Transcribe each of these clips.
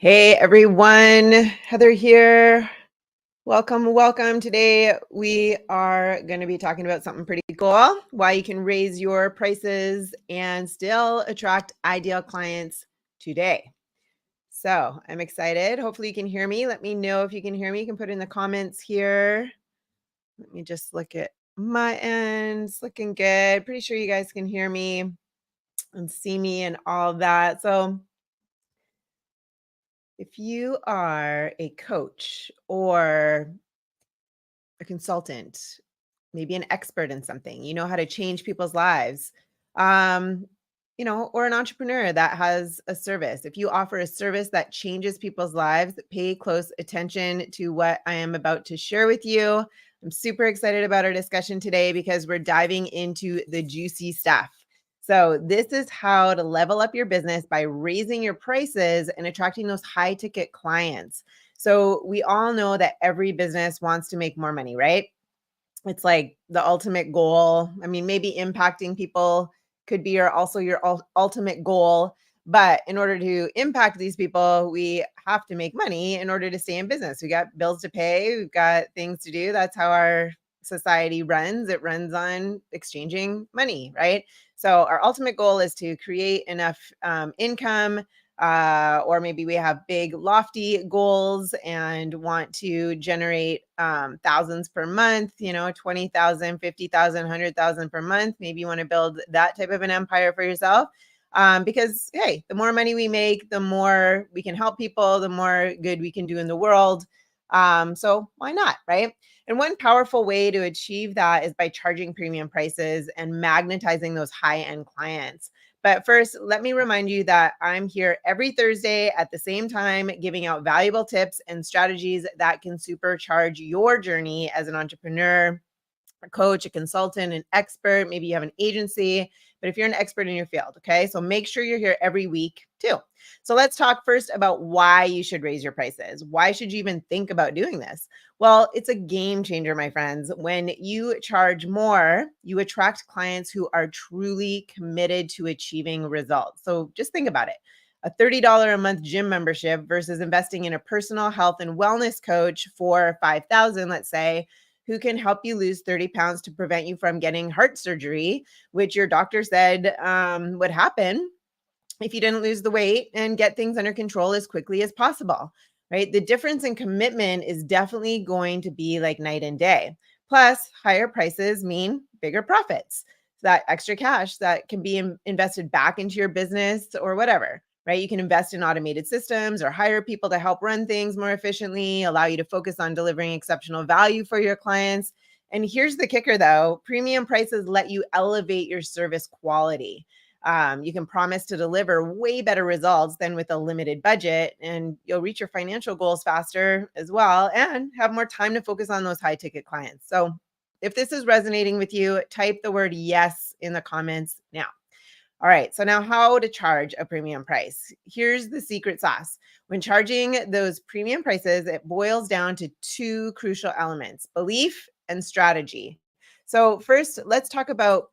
Hey everyone, Heather here. Welcome, welcome. Today we are going to be talking about something pretty cool, why you can raise your prices and still attract ideal clients today. So I'm excited. Hopefully you can hear me. Let me know if you can hear me. You can put in the comments here. Let me just look at my end. It's looking good. Pretty sure you guys can hear me and see me and all that. So if you are a coach or a consultant, maybe an expert in something, you know how to change people's lives, um, or an entrepreneur that has a service. If you offer a service that changes people's lives, pay close attention to what I am about to share with you. I'm super excited about our discussion today because we're diving into the juicy stuff. So, this is how to level up your business by raising your prices and attracting those high ticket clients. So, we all know that every business wants to make more money, right? It's like the ultimate goal. I mean, maybe impacting people could be your ultimate goal, but in order to impact these people, we have to make money in order to stay in business. We got bills to pay, we've got things to do. That's how our society runs. It runs on exchanging money, right? So our ultimate goal is to create enough income, or maybe we have big lofty goals and want to generate thousands per month, 20,000, 50,000, 100,000 per month. Maybe you want to build that type of an empire for yourself. Because, hey, the more money we make, the more we can help people, the more good we can do in the world. So why not, right? And one powerful way to achieve that is by charging premium prices and magnetizing those high end clients. But first, let me remind you that I'm here every Thursday at the same time, giving out valuable tips and strategies that can supercharge your journey as an entrepreneur, a coach, a consultant, an expert. Maybe you have an agency, but if you're an expert in your field, okay? So make sure you're here every week too. So let's talk first about why you should raise your prices. Why should you even think about doing this? Well, it's a game changer, my friends. When you charge more, you attract clients who are truly committed to achieving results. So just think about it. A $30 a month gym membership versus investing in a personal health and wellness coach for 5,000, let's say, who can help you lose 30 pounds to prevent you from getting heart surgery, which your doctor said would happen if you didn't lose the weight and get things under control as quickly as possible, right? The difference in commitment is definitely going to be like night and day. Plus, higher prices mean bigger profits. That extra cash that can be invested back into your business or whatever, right? You can invest in automated systems or hire people to help run things more efficiently, allow you to focus on delivering exceptional value for your clients. And here's the kicker though, premium prices let you elevate your service quality. You can promise to deliver way better results than with a limited budget, and you'll reach your financial goals faster as well and have more time to focus on those high ticket clients. So, if this is resonating with you, type the word yes in the comments now. All right, so now how to charge a premium price. Here's the secret sauce. When charging those premium prices, it boils down to two crucial elements: belief and strategy. So, first, let's talk about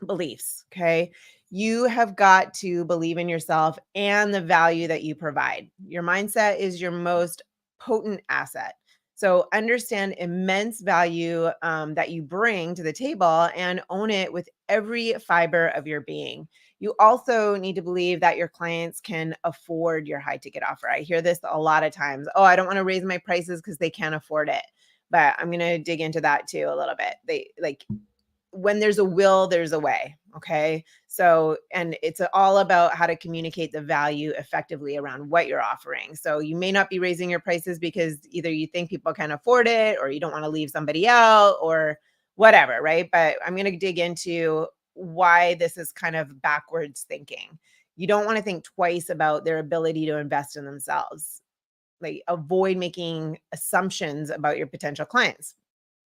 beliefs. Okay. You have got to believe in yourself and the value that you provide. Your mindset is your most potent asset. So understand immense value that you bring to the table and own it with every fiber of your being. You also need to believe that your clients can afford your high ticket offer. I hear this a lot of times. Oh, I don't want to raise my prices because they can't afford it. But I'm going to dig into that too a little bit. They like when there's a will, there's a way. Okay. So, and it's all about how to communicate the value effectively around what you're offering. So, you may not be raising your prices because either you think people can afford it or you don't want to leave somebody out or whatever. Right. But I'm going to dig into why this is kind of backwards thinking. You don't want to think twice about their ability to invest in themselves. Like, avoid making assumptions about your potential clients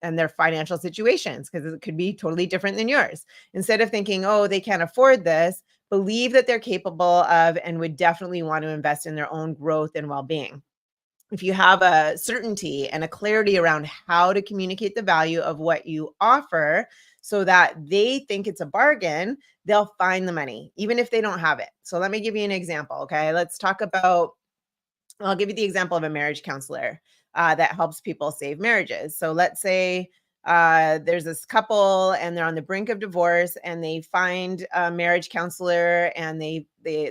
and their financial situations because it could be totally different than yours. Instead of thinking, oh, they can't afford this, believe that they're capable of and would definitely want to invest in their own growth and well being. If you have a certainty and a clarity around how to communicate the value of what you offer so that they think it's a bargain, they'll find the money, even if they don't have it. So let me give you an example. Okay. Let's talk about I'll give you the example of a marriage counselor that helps people save marriages. So let's say there's this couple and they're on the brink of divorce, and they find a marriage counselor, and the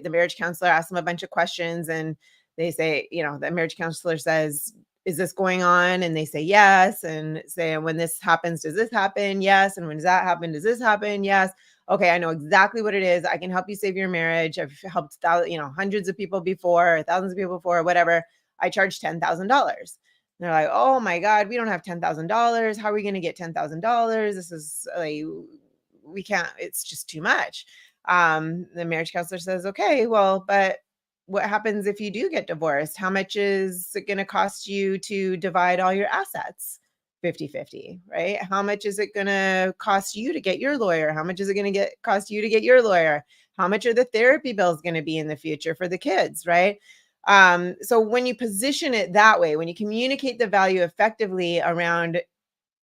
marriage counselor asks them a bunch of questions, and they say, the marriage counselor says, is this going on? And they say yes, and say, when this happens, does this happen? Yes. And when does that happen? Does this happen? Yes. Okay, I know exactly what it is. I can help you save your marriage. I've helped hundreds of people before, thousands of people before, whatever. I charge $10,000. They're like, oh my God, we don't have $10,000. How are we going to get $10,000? This is like, we can't, it's just too much. The marriage counselor says, okay, well, but what happens if you do get divorced? How much is it going to cost you to divide all your assets? 50-50, right? How much is it going to cost you to get your lawyer? How much is it going to cost you to get your lawyer? How much are the therapy bills going to be in the future for the kids, right? So when you position it that way, when you communicate the value effectively around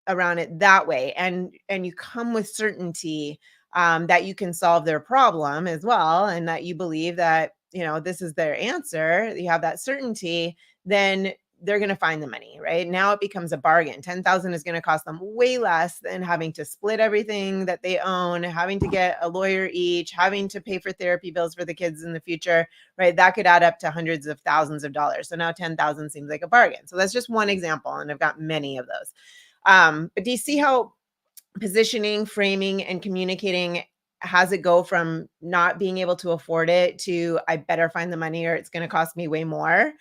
it that way, and you come with certainty that you can solve their problem as well, and that you believe that this is their answer, you have that certainty, then they're going to find the money. Right now it becomes a bargain. 10,000 is going to cost them way less than having to split everything that they own, having to get a lawyer each, having to pay for therapy bills for the kids in the future. Right, that could add up to hundreds of thousands of dollars. So now 10,000 seems like a bargain. So that's just one example, and I've got many of those. But do you see how positioning, framing, and communicating has it go from not being able to afford it to I better find the money or it's going to cost me way more?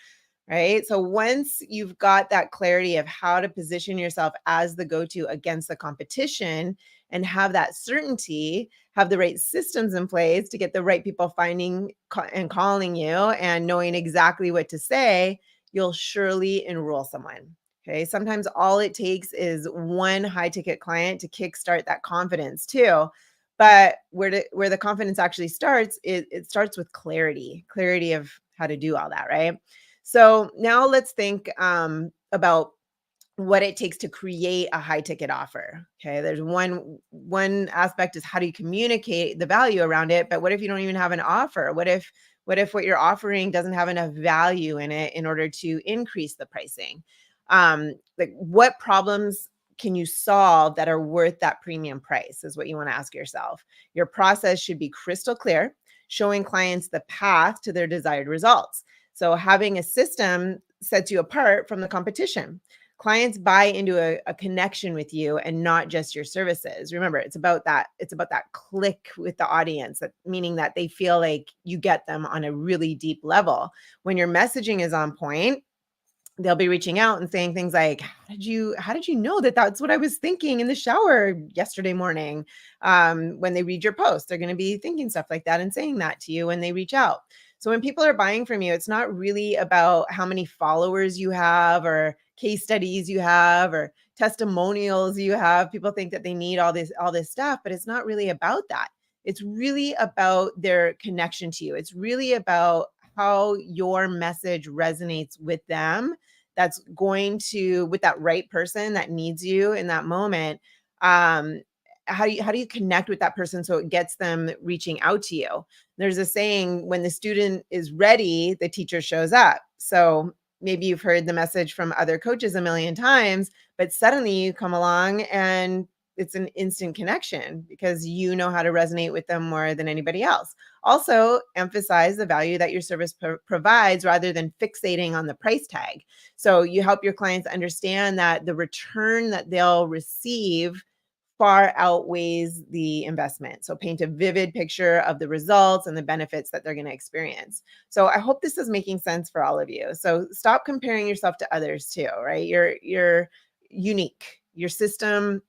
Right. So once you've got that clarity of how to position yourself as the go to against the competition, and have that certainty, have the right systems in place to get the right people finding and calling you and knowing exactly what to say, you'll surely enroll someone. Okay. Sometimes all it takes is one high ticket client to kickstart that confidence too. But where the confidence actually starts, it starts with clarity of how to do all that. Right. So now let's think about what it takes to create a high ticket offer. Okay, there's one aspect is how do you communicate the value around it, but what if you don't even have an offer? What if what you're offering doesn't have enough value in it in order to increase the pricing? Like what problems can you solve that are worth that premium price is what you want to ask yourself. Your process should be crystal clear, showing clients the path to their desired results. So having a system sets you apart from the competition. Clients buy into a connection with you and not just your services. Remember, it's about that click with the audience, that meaning that they feel like you get them on a really deep level. When your messaging is on point, they'll be reaching out and saying things like, how did you know that that's what I was thinking in the shower yesterday morning? When they read your post, they're going to be thinking stuff like that and saying that to you when they reach out. So when people are buying from you, it's not really about how many followers you have or case studies you have or testimonials you have. People think that they need all this stuff, but it's not really about that. It's really about their connection to you. It's really about how your message resonates with them, that's going to with that right person that needs you in that moment. um how do you connect with that person so it gets them reaching out to you? There's a saying, when the student is ready, the teacher shows up. So maybe you've heard the message from other coaches a million times, but suddenly you come along and it's an instant connection because you know how to resonate with them more than anybody else. Also, emphasize the value that your service provides rather than fixating on the price tag. So you help your clients understand that the return that they'll receive far outweighs the investment. So paint a vivid picture of the results and the benefits that they're going to experience. So I hope this is making sense for all of you. So stop comparing yourself to others too, right? You're unique. Your systems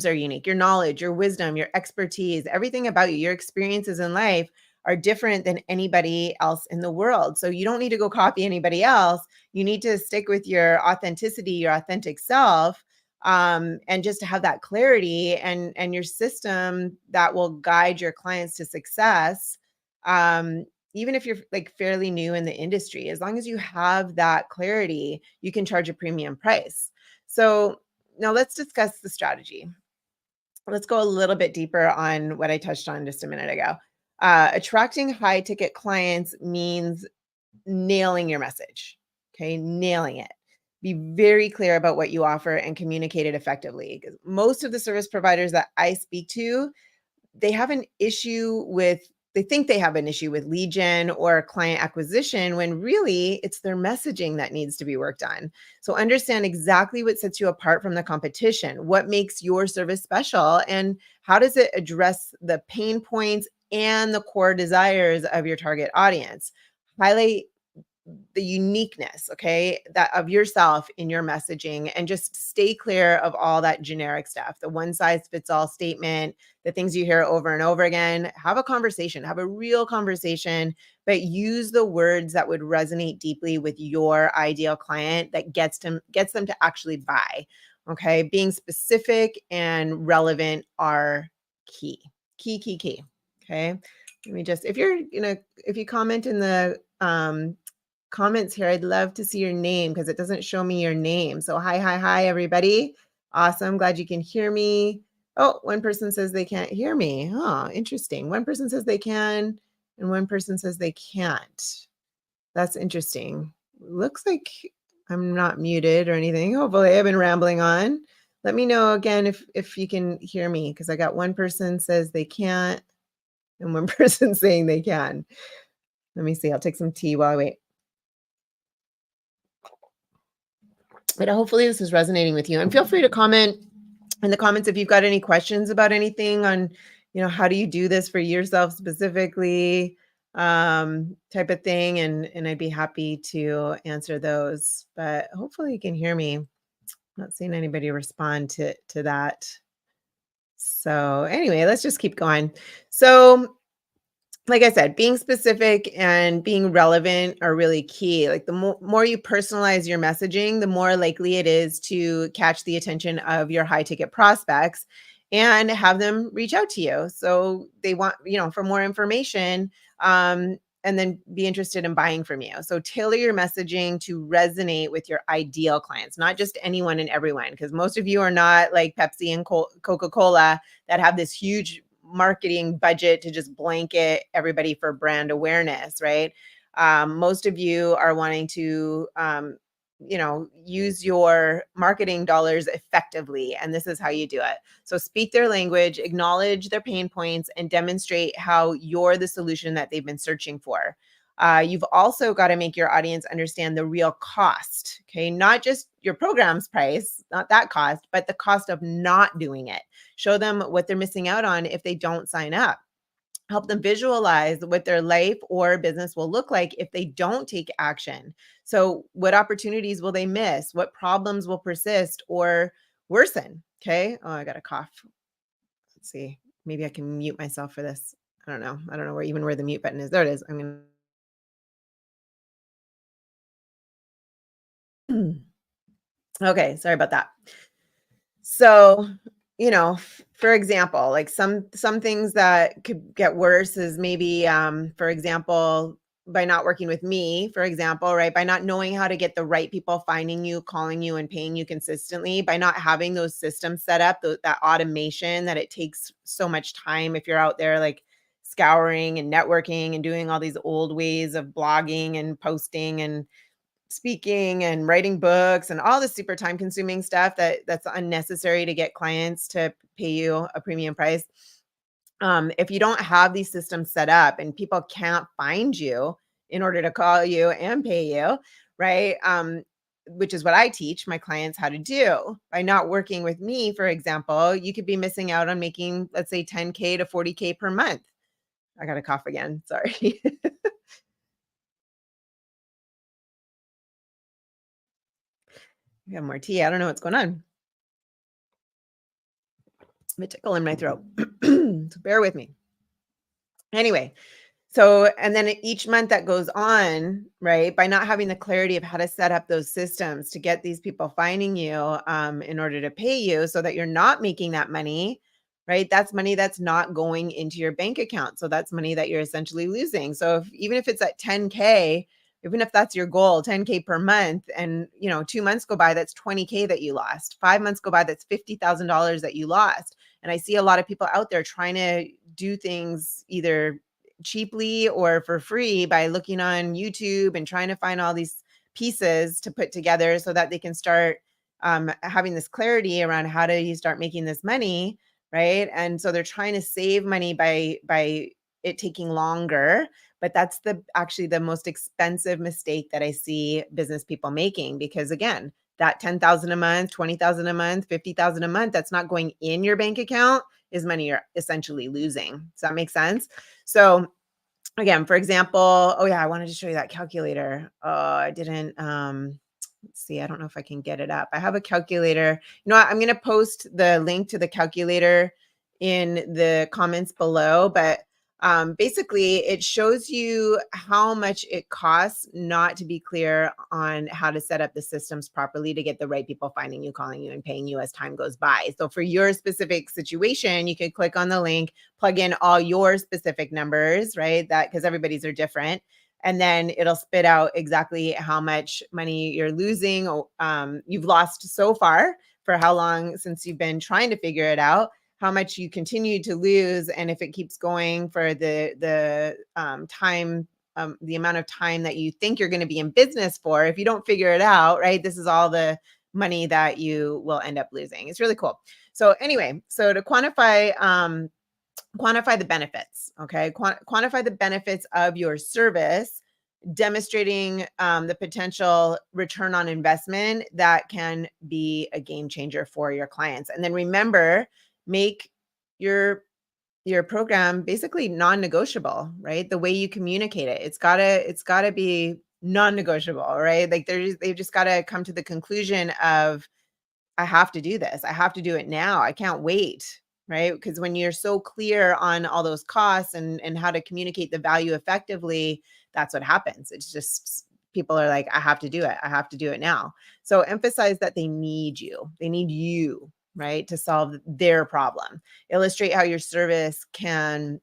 are unique. Your knowledge, your wisdom, your expertise, everything about you, your experiences in life are different than anybody else in the world. So you don't need to go copy anybody else. You need to stick with your authenticity, your authentic self, and just to have that clarity and your system that will guide your clients to success. Even if you're like fairly new in the industry, as long as you have that clarity, you can charge a premium price. So now let's discuss the strategy. Let's go a little bit deeper on what I touched on just a minute ago. Attracting high ticket clients means nailing your message. Okay, nailing it. Be very clear about what you offer and communicate it effectively. Because most of the service providers that I speak to, they have an issue with they think they have an issue with lead gen or client acquisition when really it's their messaging that needs to be worked on. So understand exactly what sets you apart from the competition, what makes your service special, and how does it address the pain points and the core desires of your target audience. Highlight the uniqueness, okay, that of yourself in your messaging, and just stay clear of all that generic stuff, the one size fits all statement, the things you hear over and over again. Have a conversation, have a real conversation, but use the words that would resonate deeply with your ideal client that gets them to actually buy. Okay, being specific and relevant are key. Key. Okay. Let me just if you comment in the comments here, I'd love to see your name because it doesn't show me your name. So hi, everybody. Awesome. Glad you can hear me. Oh, one person says they can't hear me. Oh, interesting. One person says they can, and one person says they can't. That's interesting. Looks like I'm not muted or anything. Hopefully, I've been rambling on. Let me know again if you can hear me because I got one person says they can't and one person saying they can. Let me see. I'll take some tea while I wait. But hopefully this is resonating with you. And feel free to comment in the comments if you've got any questions about anything on, how do you do this for yourself specifically, type of thing. And I'd be happy to answer those. But hopefully you can hear me. I'm not seeing anybody respond to that. So anyway, let's just keep going. So like I said, being specific and being relevant are really key. Like the more you personalize your messaging, the more likely it is to catch the attention of your high ticket prospects and have them reach out to you. So they want, for more information, and then be interested in buying from you. So tailor your messaging to resonate with your ideal clients, not just anyone and everyone, because most of you are not like Pepsi and Coca-Cola that have this huge marketing budget to just blanket everybody for brand awareness, right? Most of you are wanting to, use your marketing dollars effectively. And this is how you do it. So speak their language, acknowledge their pain points, and demonstrate how you're the solution that they've been searching for. You've also got to make your audience understand the real cost, okay? Not just your program's price, not that cost, but the cost of not doing it. Show them what they're missing out on if they don't sign up. Help them visualize what their life or business will look like if they don't take action. So, what opportunities will they miss? What problems will persist or worsen? Okay. Oh, I got a cough. Let's see. Maybe I can mute myself for this. I don't know. I don't know where the mute button is. There it is. I'm gonna. Okay. Sorry about that. So, for example, like some things that could get worse is maybe for example, by not working with me, for example, right? By not knowing how to get the right people finding you, calling you and paying you consistently, by not having those systems set up, that automation that it takes so much time if you're out there like scouring and networking and doing all these old ways of blogging and posting and speaking and writing books and all the super time consuming stuff that's unnecessary to get clients to pay you a premium price. If you don't have these systems set up and people can't find you in order to call you and pay you, right? Which is what I teach my clients how to do. By not working with me, for example, you could be missing out on making, let's say, 10K to 40K per month. I got to cough again. Sorry. I got more tea. I don't know what's going on. A tickle in my throat. So bear with me. Anyway, so and then each month that goes on, right, by not having the clarity of how to set up those systems to get these people finding you in order to pay you so that you're not making that money, right? That's money that's not going into your bank account. So that's money that you're essentially losing. So even if it's at 10K, even if that's your goal, 10K per month, and 2 months go by, that's 20K that you lost. 5 months go by, that's $50,000 that you lost. And I see a lot of people out there trying to do things either cheaply or for free by looking on YouTube and trying to find all these pieces to put together so that they can start having this clarity around how do you start making this money, right? And so they're trying to save money by it taking longer, but that's the actually the most expensive mistake that I see business people making, because again, that 10,000 a month, 20,000 a month, 50,000 a month that's not going in your bank account is money you're essentially losing. Does that make sense? So again, for example, oh yeah, I wanted to show you that calculator. I didn't let's see, I don't know if I can get it up. I have a calculator. You know what? I'm going to post the link to the calculator in the comments below, but basically it shows you how much it costs not to be clear on how to set up the systems properly to get the right people finding you, calling you, and paying you as time goes by. So for your specific situation, you could click on the link, plug in all your specific numbers, right? That because everybody's are different, and then it'll spit out exactly how much money you're losing, you've lost so far, for how long since you've been trying to figure it out, how much you continue to lose, and if it keeps going for the time, the amount of time that you think you're going to be in business for. If you don't figure it out, right, this is all the money that you will end up losing. It's really cool. So anyway, so to quantify the benefits, okay? Quantify the benefits of your service, demonstrating the potential return on investment that can be a game changer for your clients. And then remember, make your program basically non-negotiable, right? The way you communicate it, it's gotta be non-negotiable, right? Like they've just got to come to the conclusion of, I have to do this. I have to do it now. I can't wait. Right. Because when you're so clear on all those costs and how to communicate the value effectively, that's what happens. It's just people are like, I have to do it. I have to do it now. So emphasize that they need you. They need you, right, to solve their problem. Illustrate how your service can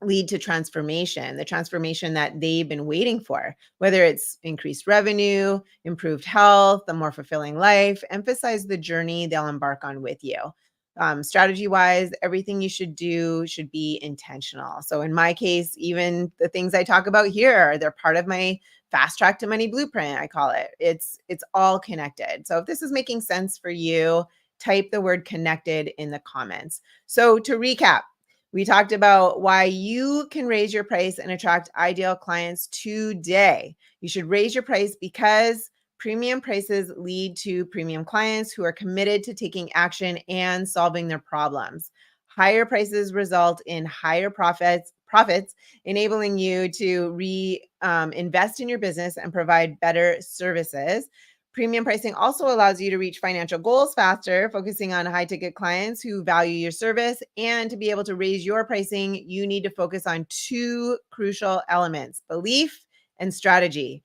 lead to transformation, the transformation that they've been waiting for, whether it's increased revenue, improved health, a more fulfilling life. Emphasize the journey they'll embark on with you. Strategy wise, everything you should do should be intentional. So, in my case, even the things I talk about here, they're part of my fast track to money blueprint. I call it. It's all connected. So, if this is making sense for you, type the word connected in the comments. So, to recap, we talked about why you can raise your price and attract ideal clients today. You should raise your price because premium prices lead to premium clients who are committed to taking action and solving their problems. Higher prices result in higher profits, enabling you to invest in your business and provide better services. Premium pricing also allows you to reach financial goals faster, focusing on high ticket clients who value your service. And to be able to raise your pricing, you need to focus on two crucial elements: belief and strategy.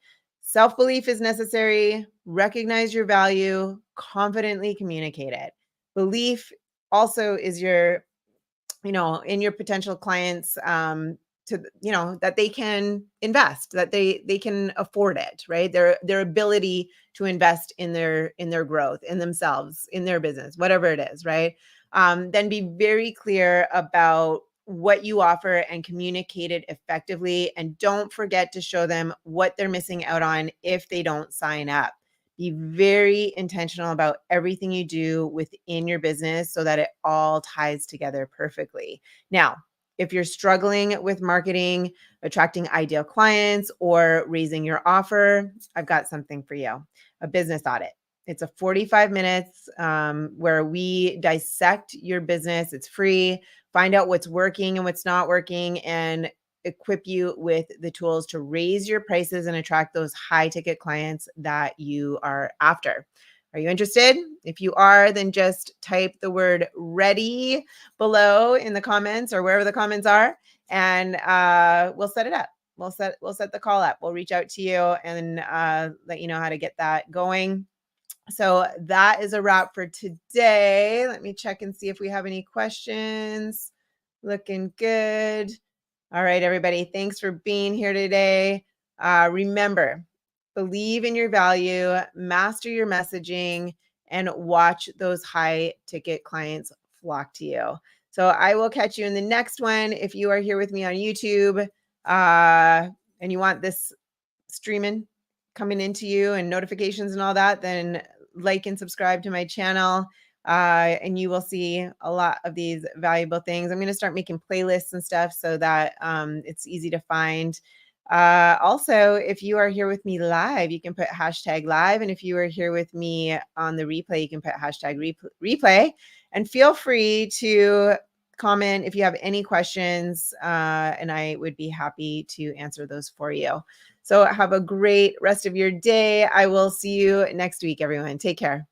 Self belief is necessary. Recognize your value, confidently communicate it. Belief also is in your potential clients, that they can invest, that they can afford it, right? Their ability to invest in their growth, in themselves, in their business, whatever it is, right? Then be very clear about what you offer and communicate it effectively, and don't forget to show them what they're missing out on if they don't sign up. Be very intentional about everything you do within your business so that it all ties together perfectly. Now, if you're struggling with marketing, attracting ideal clients, or raising your offer, I've got something for you: a business audit. It's a 45 minutes where we dissect your business. It's free, find out what's working and what's not working, and equip you with the tools to raise your prices and attract those high ticket clients that you are after. Are you interested? If you are, then just type the word ready below in the comments or wherever the comments are, and we'll set it up. We'll set the call up. We'll reach out to you and let you know how to get that going. So that is a wrap for today. Let me check and see if we have any questions. Looking good. All right, everybody. Thanks for being here today. Remember, believe in your value, master your messaging, and watch those high ticket clients flock to you. So I will catch you in the next one. If you are here with me on YouTube, and you want this streaming coming into you and notifications and all that, then like and subscribe to my channel. And you will see a lot of these valuable things. I'm going to start making playlists and stuff so that it's easy to find. Also, if you are here with me live, you can put hashtag live. And if you are here with me on the replay, you can put hashtag replay. And feel free to comment if you have any questions, and I would be happy to answer those for you. So have a great rest of your day. I will see you next week, everyone. Take care.